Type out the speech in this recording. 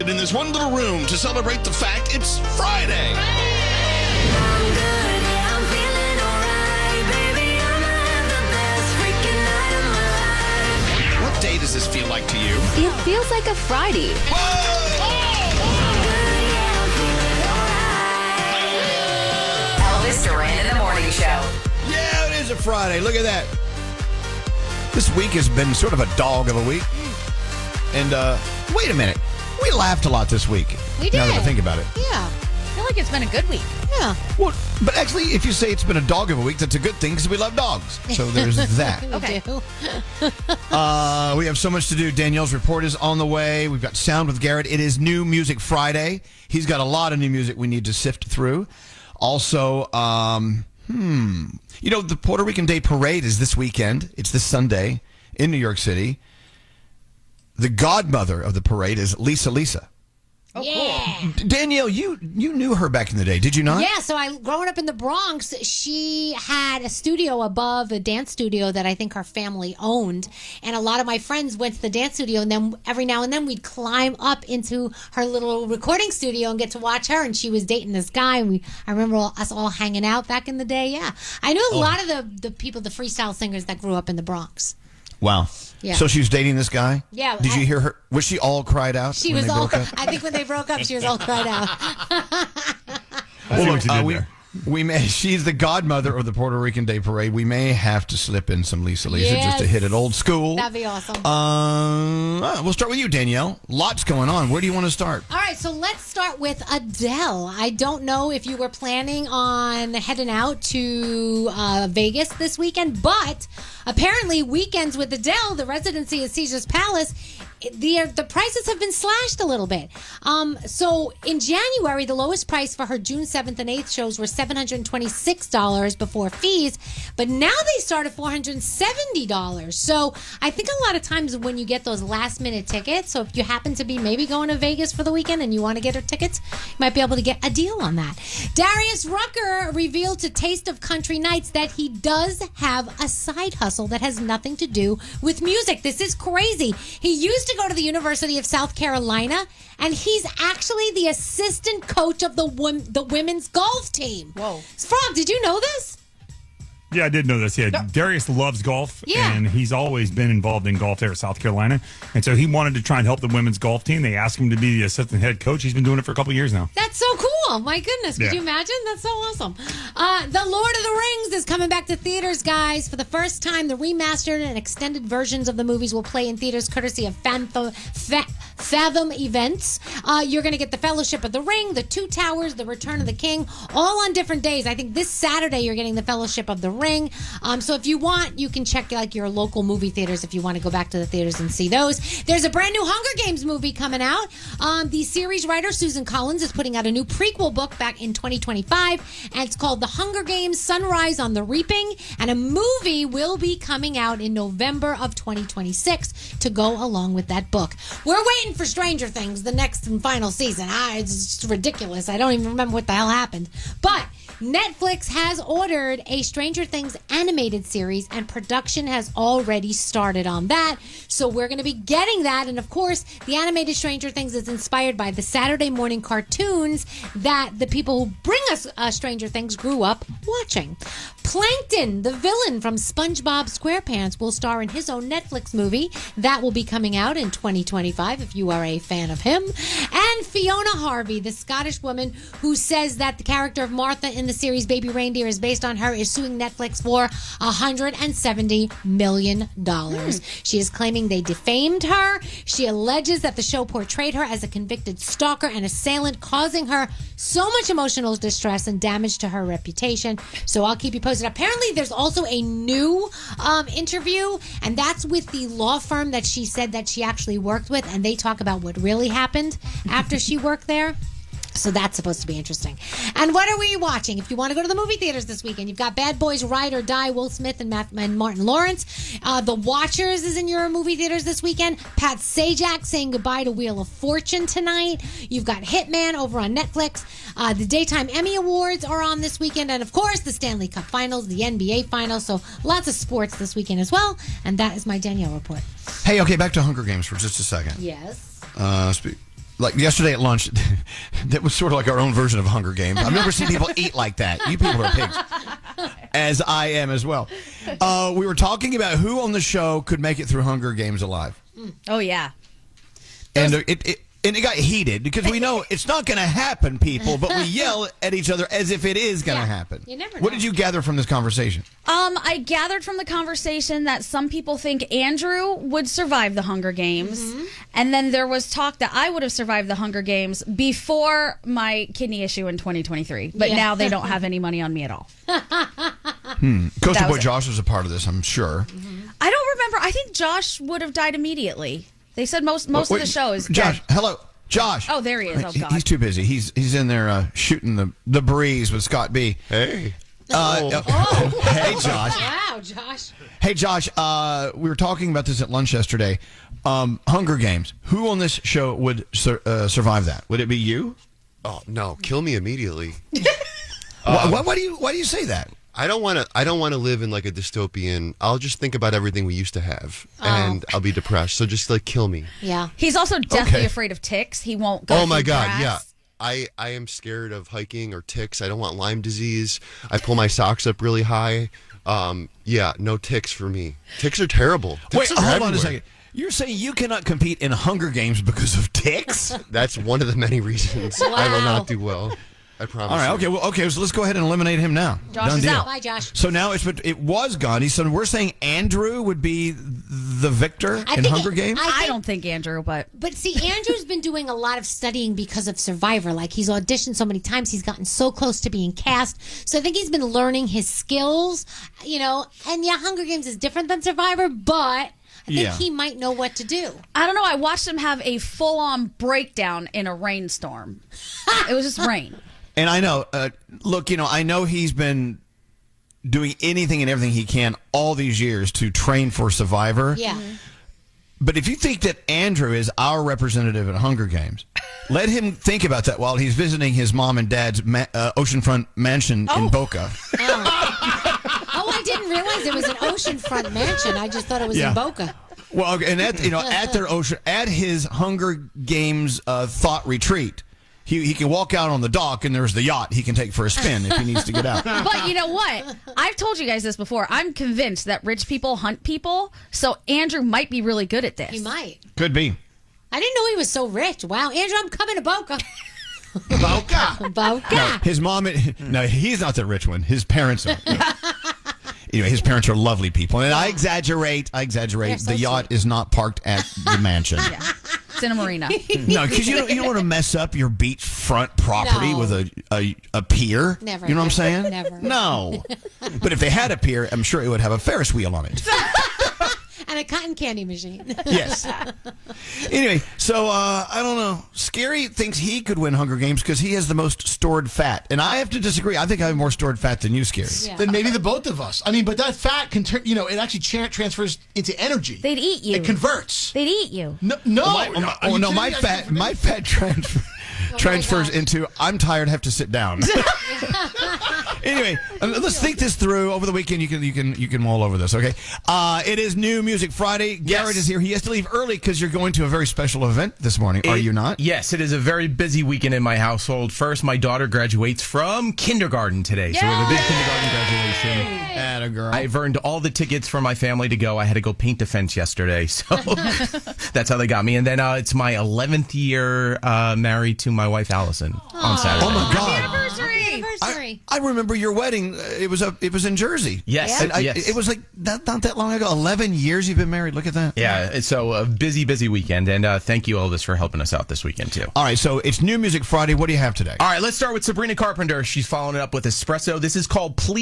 In this one little room to celebrate the fact it's Friday. I'm good, yeah, I'm feeling alright, baby. I'ma have the best freaking night of my life. What day does this feel like to you? It feels like a Friday. Whoa! I'm good, yeah, I'm feeling alright. Elvis Duran in the Morning Show. Yeah, it is a Friday. Look at that. This week has been sort of a dog of a week. And wait a minute. We laughed a lot this week. We did. Now that I think about it. Yeah. I feel like it's been a good week. Yeah. Well, but actually, if you say it's been a dog of a week, that's a good thing because we love dogs. So there's that. Okay. We have so much to do. Danielle's report is on the way. We've got Sound with Garrett. It is New Music Friday. He's got a lot of new music we need to sift through. Also, the Puerto Rican Day Parade is this weekend. It's this Sunday in New York City. The godmother of the parade is Lisa. Oh, yeah. Cool. Danielle, you knew her back in the day, did you not? Yeah, so growing up in the Bronx, she had a studio above, a dance studio that I think her family owned. And a lot of my friends went to the dance studio, and then every now and then we'd climb up into her little recording studio and get to watch her. And she was dating this guy, and I remember us all hanging out back in the day. Yeah, I knew a lot of the people, the freestyle singers that grew up in the Bronx. Wow. Yeah. So she was dating this guy? Yeah. Did you hear her? Was she all cried out? She was all. I think when they broke up, she was all cried out. Well, look, she's the godmother of the Puerto Rican Day Parade. We may have to slip in some Lisa just to hit it old school. That'd be awesome. We'll start with you, Danielle. Lots going on. Where do you want to start? All right, so let's start with Adele. I don't know if you were planning on heading out to Vegas this weekend, but apparently weekends with Adele, the residency at Caesar's Palace, the prices have been slashed a little bit. So in January, the lowest price for her June 7th and 8th shows were $726 before fees, but now they start at $470. So I think a lot of times when you get those last minute tickets, so if you happen to be maybe going to Vegas for the weekend and you want to get her tickets, you might be able to get a deal on that. Darius Rucker revealed to Taste of Country Nights that he does have a side hustle that has nothing to do with music. This is crazy. He used to go to the University of South Carolina, and he's actually the assistant coach of the women's golf team. Whoa. Frog, did you know this? Yeah, I did know this. Yeah, Darius loves golf, and he's always been involved in golf there at South Carolina. And so he wanted to try and help the women's golf team. They asked him to be the assistant head coach. He's been doing it for a couple of years now. That's so cool. My goodness. Could you imagine? That's so awesome. The Lord of the Rings is coming back to theaters, guys. For the first time, the remastered and extended versions of the movies will play in theaters courtesy of Fathom Events. You're going to get the Fellowship of the Ring, the Two Towers, the Return of the King, all on different days. I think this Saturday you're getting the Fellowship of the Ring. So if you want, you can check like your local movie theaters if you want to go back to the theaters and see those. There's a brand new Hunger Games movie coming out. The series writer Susan Collins is putting out a new prequel book back in 2025, and it's called The Hunger Games: Sunrise on the Reaping, and a movie will be coming out in November of 2026 to go along with that book. We're waiting for Stranger Things, the next and final season. It's just ridiculous. I don't even remember what the hell happened. But Netflix has ordered a Stranger Things animated series, and production has already started on that. So we're going to be getting that. And of course, the animated Stranger Things is inspired by the Saturday morning cartoons that the people who bring us Stranger Things grew up watching. Plankton, the villain from SpongeBob SquarePants, will star in his own Netflix movie. That will be coming out in 2025 if you are a fan of him. And Fiona Harvey, the Scottish woman who says that the character of Martha in the series Baby Reindeer is based on her, is suing Netflix for $170 million. She is claiming they defamed her. She alleges that the show portrayed her as a convicted stalker and assailant, causing her so much emotional distress and damage to her reputation. So I'll keep you posted. Apparently, there's also a new interview, and that's with the law firm that she said that she actually worked with, and they talk about what really happened after she worked there. So that's supposed to be interesting. And what are we watching? If you want to go to the movie theaters this weekend, you've got Bad Boys Ride or Die, Will Smith and Martin Lawrence. The Watchers is in your movie theaters this weekend. Pat Sajak saying goodbye to Wheel of Fortune tonight. You've got Hitman over on Netflix. The Daytime Emmy Awards are on this weekend. And, of course, the Stanley Cup Finals, the NBA Finals. So lots of sports this weekend as well. And that is my Danielle report. Hey, okay, back to Hunger Games for just a second. Yes. like yesterday at lunch, that was sort of like our own version of Hunger Games. I've never seen people eat like that. You people are pigs, as I am as well. We were talking about who on the show could make it through Hunger Games alive. Oh, yeah. And it got heated because we know it's not going to happen, people, but we yell at each other as if it is going to happen. You never know. What did you gather from this conversation? I gathered from the conversation that some people think Andrew would survive the Hunger Games. And then there was talk that I would have survived the Hunger Games before my kidney issue in 2023. But now they don't have any money on me at all. Coastal Boy Josh was a part of this, I'm sure. I don't remember. I think Josh would have died immediately. They said most of the show is Josh, dead. hello. Josh. Oh, there he is. Oh, God. He's too busy. He's in there shooting the breeze with Scott B. Hey. Hey, Josh. Wow, Josh. Hey, Josh. We were talking about this at lunch yesterday. Hunger Games. Who on this show would survive that? Would it be you? Oh no! Kill me immediately. Why do you say that? I don't want to live in like a dystopian. I'll just think about everything we used to have, and I'll be depressed. So just like kill me. Yeah. He's also deathly afraid of ticks. He won't go Oh my through God! grass. Yeah. I am scared of hiking or ticks. I don't want Lyme disease. I pull my socks up really high. Yeah, no ticks for me. Ticks are terrible. Wait, Ticks are hold on a everywhere. second. You're saying you cannot compete in Hunger Games because of ticks? That's one of the many reasons I will not do well. I promise. All right. you. Okay. So let's go ahead and eliminate him now. Josh Done is deal. out. Bye, Josh. So now it was gone. So we're saying Andrew would be the victor in think Hunger Games? I don't think Andrew, but see, Andrew's been doing a lot of studying because of Survivor. Like, he's auditioned so many times. He's gotten so close to being cast. So I think he's been learning his skills, And yeah, Hunger Games is different than Survivor, but I think he might know what to do. I don't know. I watched him have a full-on breakdown in a rainstorm. It was just rain. And I know, look, I know he's been doing anything and everything he can all these years to train for Survivor. Yeah. But if you think that Andrew is our representative at Hunger Games, let him think about that while he's visiting his mom and dad's oceanfront mansion in Boca. Oh, I didn't realize it was an oceanfront mansion. I just thought it was in Boca. Well, and at his Hunger Games thought retreat. He can walk out on the dock and there's the yacht he can take for a spin if he needs to get out. But you know what? I've told you guys this before. I'm convinced that rich people hunt people, so Andrew might be really good at this. He might. Could be. I didn't know he was so rich. Wow, Andrew, I'm coming to Boca. Boca. Boca. His mom, no, he's not the rich one. His parents are. Anyway, his parents are lovely people. And I exaggerate. They're so The yacht sweet. is not parked at the mansion. It's in a marina. No, because you don't want to mess up your beachfront property No. with a pier. Never, You know what I'm never, saying? never. No. But if they had a pier, I'm sure it would have a Ferris wheel on it. And a cotton candy machine. Yes. Anyway, so I don't know. Scary thinks he could win Hunger Games because he has the most stored fat. And I have to disagree. I think I have more stored fat than you, Scary. Yeah. Then maybe the both of us. I mean, but that fat can turn, it actually transfers into energy. They'd eat you. It converts. They'd eat you. No. My fat transfers into I'm tired, have to sit down. Anyway, let's think this through over the weekend. You can mull over this, okay? It is New Music Friday. Garrett is here. He has to leave early because you're going to a very special event this morning. Are you not? Yes, it is a very busy weekend in my household. First, my daughter graduates from kindergarten today, so we have a big kindergarten graduation. Atta girl. I've earned all the tickets for my family to go. I had to go paint a fence yesterday, so that's how they got me. And then it's my 11th year married to my wife Allison on Saturday. Oh my God! Anniversary. I remember your wedding. It was in Jersey. Yes, And yes. it was like not that long ago. 11 years you've been married. Look at that. Yeah, so a busy weekend, and thank you, Elvis, for helping us out this weekend too. All right, so it's New Music Friday. What do you have today? All right, let's start with Sabrina Carpenter. She's following it up with Espresso. This is called Please.